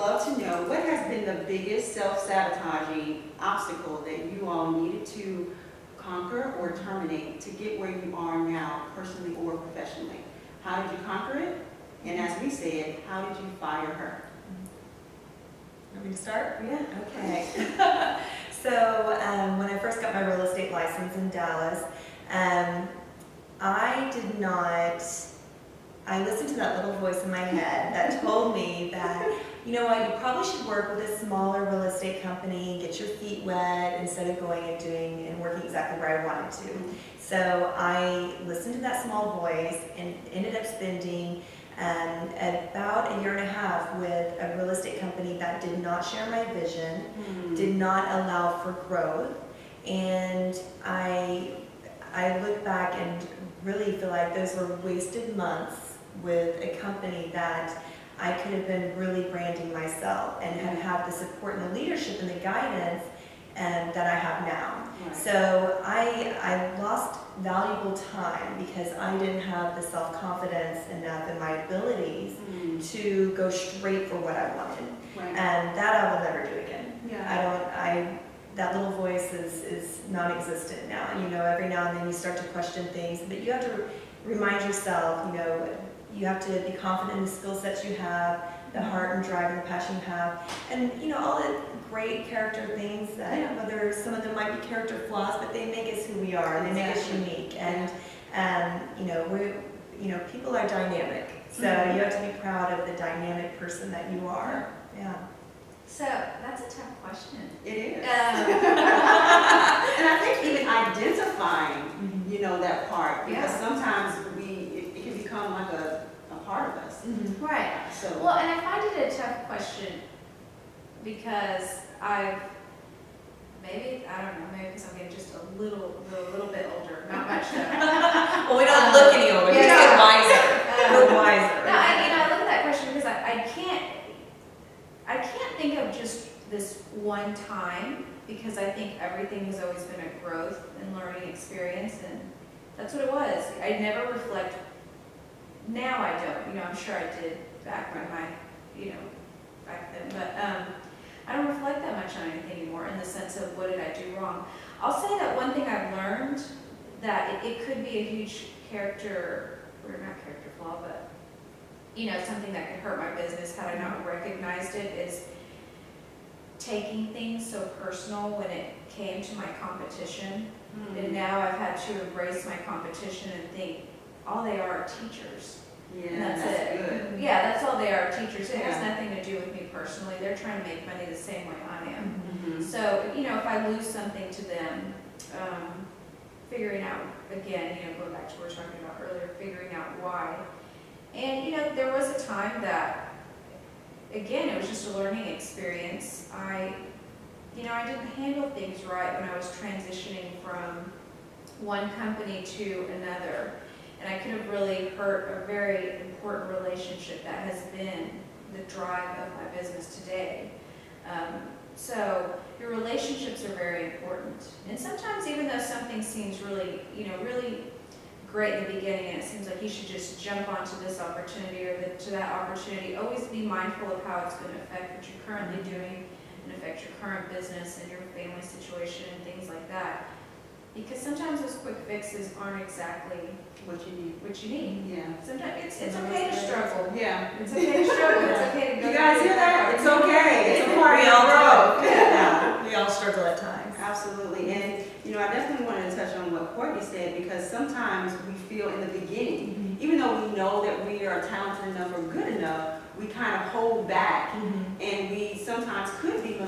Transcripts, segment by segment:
love to know what has been the biggest self-sabotaging obstacle that you all needed to conquer or terminate to get where you are now, personally or professionally. How did you conquer it? And as we said, how did you fire her? Want me to start? Yeah. Okay. So when I first got my real estate license in Dallas, I listened to that little voice in my head that told me that, you know what, you probably should work with a smaller real estate company, get your feet wet instead of going and doing and working exactly where I wanted to. So I listened to that small voice and ended up spending about a year and a half with a real estate company that did not share my vision, did not allow for growth, and I look back and really feel like those were wasted months with a company that I could have been really branding myself and had the support and the leadership and the guidance that I have now. Right. So I lost valuable time because I didn't have the self-confidence enough in my abilities to go straight for what I wanted. Right. And that I will never do again. Yeah. That little voice is non-existent now. You know, every now and then you start to question things, but you have to remind yourself, you know, you have to be confident in the skill sets you have, the heart and drive and the passion you have, and you know, all the great character things that whether some of them might be character flaws, but they make us who we are and they make us unique. And people are dynamic, so you have to be proud of the dynamic person that you are. Yeah. So that's a tough question. It is. And I think even identifying, you know, that part, because sometimes it can become like a part of us. Right. So. Well, and I find it a tough question because maybe because I'm getting just a little bit older, not much though. Well, we don't look any older. We just get wiser. We're wiser. No, I look at that question because I can't think of just this one time, because I think everything has always been a growth and learning experience, and that's what it was. I never reflect. Now I don't. You know, I'm sure I did back then, but I don't reflect that much on anything anymore in the sense of what did I do wrong. I'll say that one thing I've learned that it could be a huge character, or not character flaw, but you know, something that could hurt my business had I not recognized it, is taking things so personal when it came to my competition. And now I've had to embrace my competition and think, all they are teachers. Yeah, and that's it. Good. Yeah, that's all they are, teachers. It has nothing to do with me personally. They're trying to make money the same way I am. So, you know, if I lose something to them, figuring out, again, you know, going back to what we were talking about earlier, figuring out why. And, you know, there was a time that, again, it was just a learning experience. I didn't handle things right when I was transitioning from one company to another. And I could have really hurt a very important relationship that has been the drive of my business today. So your relationships are very important. And sometimes even though something seems really great in the beginning and it seems like you should just jump onto this opportunity or to that opportunity, always be mindful of how it's going to affect what you're currently doing and affect your current business and your family situation and things like that. Because sometimes those quick fixes aren't exactly What you need. Yeah. Sometimes it's okay to struggle. Yeah. It's okay to struggle. It's okay to go. You guys hear that? It's okay. It's a part We of all growth. Yeah. We all struggle at times. Absolutely. And, you know, I definitely wanted to touch on what Courtney said, because sometimes we feel in the beginning, even though we know that we are talented enough or good enough, we kind of hold back, and we sometimes could be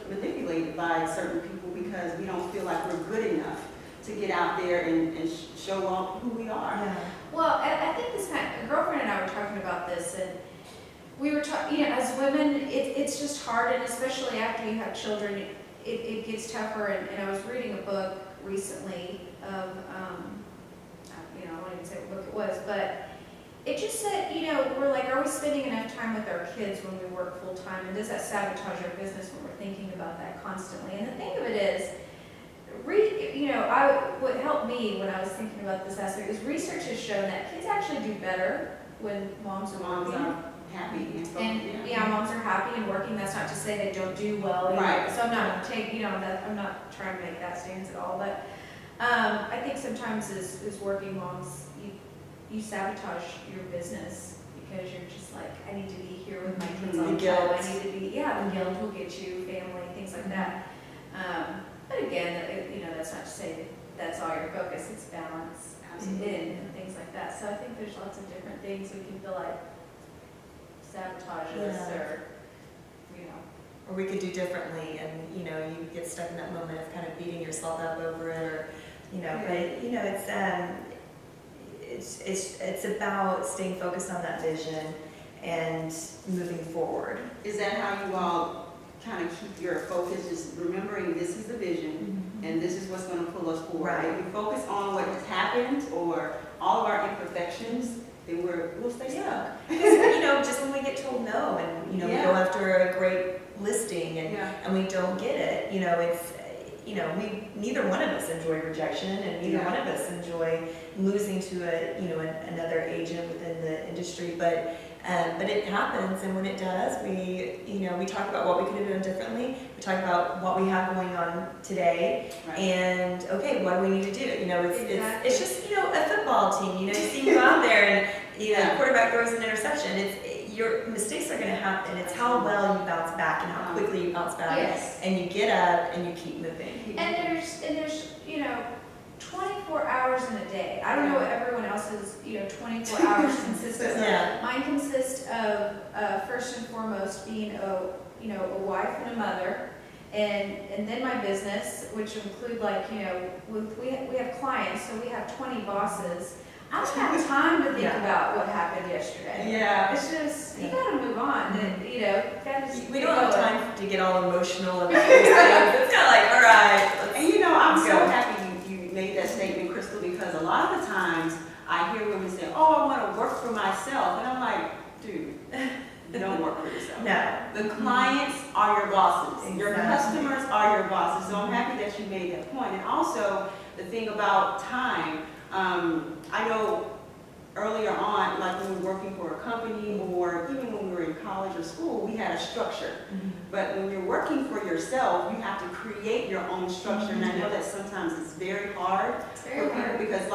manipulated by certain people because we don't feel like we're good enough to get out there and show off who we are. Yeah. Well, I think a girlfriend and I were talking about this, and we were talking, you know, as women, it's just hard, and especially after you have children, it gets tougher. And I was reading a book recently of, I won't even say what book it was, but it just said, you know, we're like, are we spending enough time with our kids when we work full time, and does that sabotage our business when we're thinking about that constantly? And the thing of it is, what helped me when I was thinking about this aspect is research has shown that kids actually do better when moms are working. happy and focused. And yeah, moms are happy and working. That's not to say they don't do well. Either. Right. So I'm not I'm not trying to make that stance at all. But I think sometimes as working moms, you sabotage your business because you're just like, I need to be here with my kids all the time. I need to be, the guilt will get you, family, things like that. But again, that's not to say that that's all your focus. It's balance and things like that. So I think there's lots of different things we can feel like sabotage us or. Or we could do differently, and you get stuck in that moment of kind of beating yourself up over it, or but it's about staying focused on that vision and moving forward. Is that how you all kind of keep your focus, just remembering this is the vision and this is what's going to pull us forward? Right. If we focus on what has happened or all of our imperfections, then we'll stay stuck. Because, just when we get told no, and we go after a great listing and we don't get it, it's neither one of us enjoy rejection, and neither one of us enjoy losing to another agent within the industry, but it happens, and when it does, we talk about what we could have done differently. We talk about what we have going on today, and okay, what do we need to do? It's just a football team. You see you go out there, and the quarterback throws an interception. Your mistakes are going to happen. It's how well you bounce back and how quickly you bounce back, and you get up and you keep moving. And there's 24 hours in a day. I don't know what everyone else's 24 hours consists of. Mine consists of first and foremost being a wife and a mother, and then my business, which include we have clients, so we have 20 bosses. I don't have time to think about what happened yesterday. Yeah. It's just, you gotta move on. And, we don't have time to get all emotional about these things. It's kind of like, all right. And I'm so happy you made that statement, Crystal, because a lot of the times I hear women say, oh, I want to work for myself. And I'm like, dude, don't work for yourself. No. The clients are your bosses. Exactly. Your customers are your bosses. So I'm happy that you made that point. And also, the thing about time, I know earlier on, like when we were working for a company or even when we were in college or school, we had a structure. But when you're working for yourself, you have to create your own structure. And I know that sometimes it's very hard for people because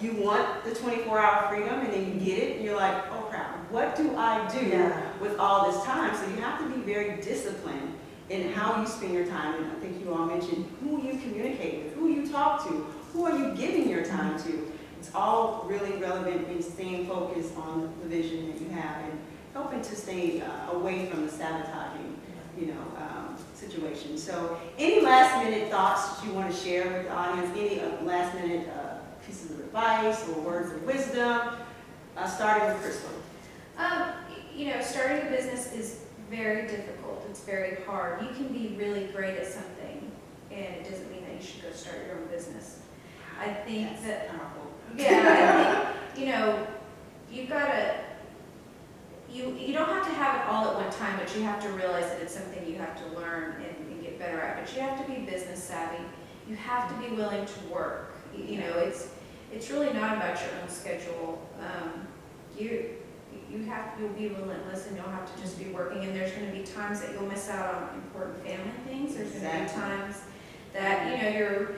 you want the 24-hour freedom and then you get it and you're like, oh crap, what do I do with all this time? So you have to be very disciplined in how you spend your time. And I think you all mentioned who you communicate with, who you talk to, who are you giving your time to. It's all really relevant in staying focused on the vision that you have and helping to stay away from the sabotaging, situation. So any last minute thoughts that you want to share with the audience? Any last minute pieces of advice or words of wisdom? Starting with Crystal. Starting a business is very difficult. It's very hard. You can be really great at something, and it doesn't mean that you should go start your own business. I think that's powerful. I think, you've got to, you don't have to have it all at one time, but you have to realize that it's something you have to learn and get better at. But you have to be business savvy. You have to be willing to work. It's really not about your own schedule. You'll be relentless, and you'll have to just be working. And there's going to be times that you'll miss out on important family things. There's going to be times that your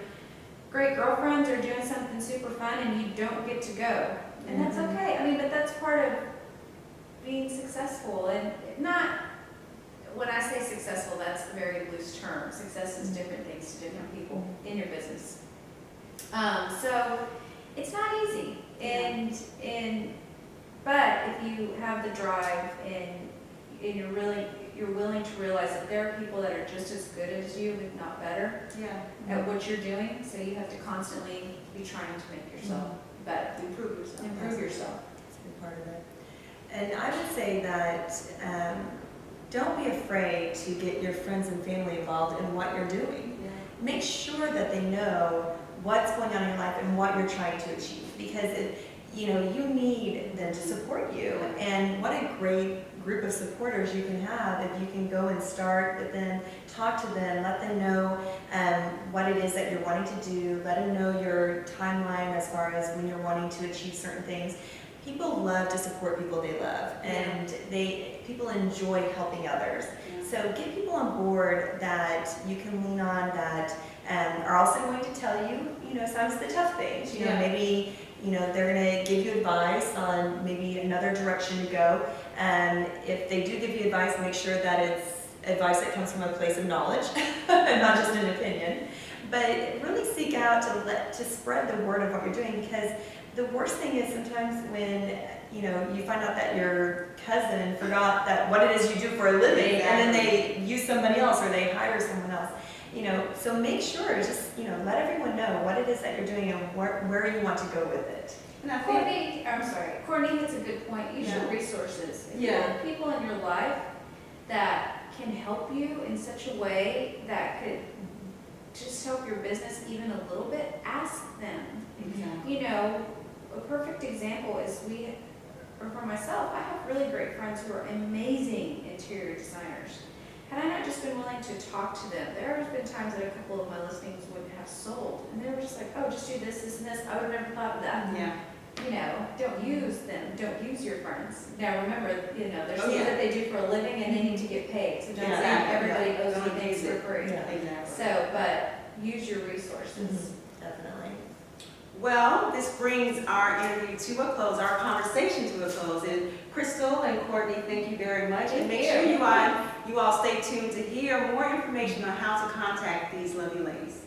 great girlfriends are doing something super fun and you don't get to go. And that's okay. But that's part of being successful. And not, when I say successful, that's a very loose term. Success is different things to different people in your business. So it's not easy. But if you have the drive and you're willing to realize that there are people that are just as good as you, if not better, at what you're doing. So you have to constantly be trying to make yourself better. Improve yourself. That's a big part of it. And I would say that don't be afraid to get your friends and family involved in what you're doing. Make sure that they know what's going on in your life and what you're trying to achieve, because you need them to support you. And what a great group of supporters you can have if you can go and start with them, talk to them, let them know what it is that you're wanting to do, let them know your timeline as far as when you're wanting to achieve certain things. people love to support people they love, and people enjoy helping others. So get people on board that you can lean on, that are also going to tell you, some of the tough things. Maybe, they're going to give you advice on maybe another direction to go. If they do give you advice, make sure that it's advice that comes from a place of knowledge and not just an opinion. But really seek out to spread the word of what you're doing, because the worst thing is sometimes when you find out that your cousin forgot that what it is you do for a living, and then they use somebody else or they hire someone else. So make sure, just let everyone know what it is that you're doing and where you want to go with it. And I think, Courtney, that's a good point. Use your resources. If you have people in your life that can help you in such a way that could just help your business even a little bit, ask them. exactly. A perfect example is for myself, I have really great friends who are amazing interior designers. Had I not just been willing to talk to them, there have been times that a couple of my listings wouldn't have sold. And they were just like, oh, just do this, this, and this. I would have never thought of that. Don't use them. Don't use your friends. Now remember, there's things that they do for a living and they need to get paid. So don't say everybody owes you things for free. Exactly. So, but use your resources. Definitely. Well, this brings our interview to a close, our conversation to a close. And Crystal and Courtney, thank you very much. And make sure you all stay tuned to hear more information on how to contact these lovely ladies.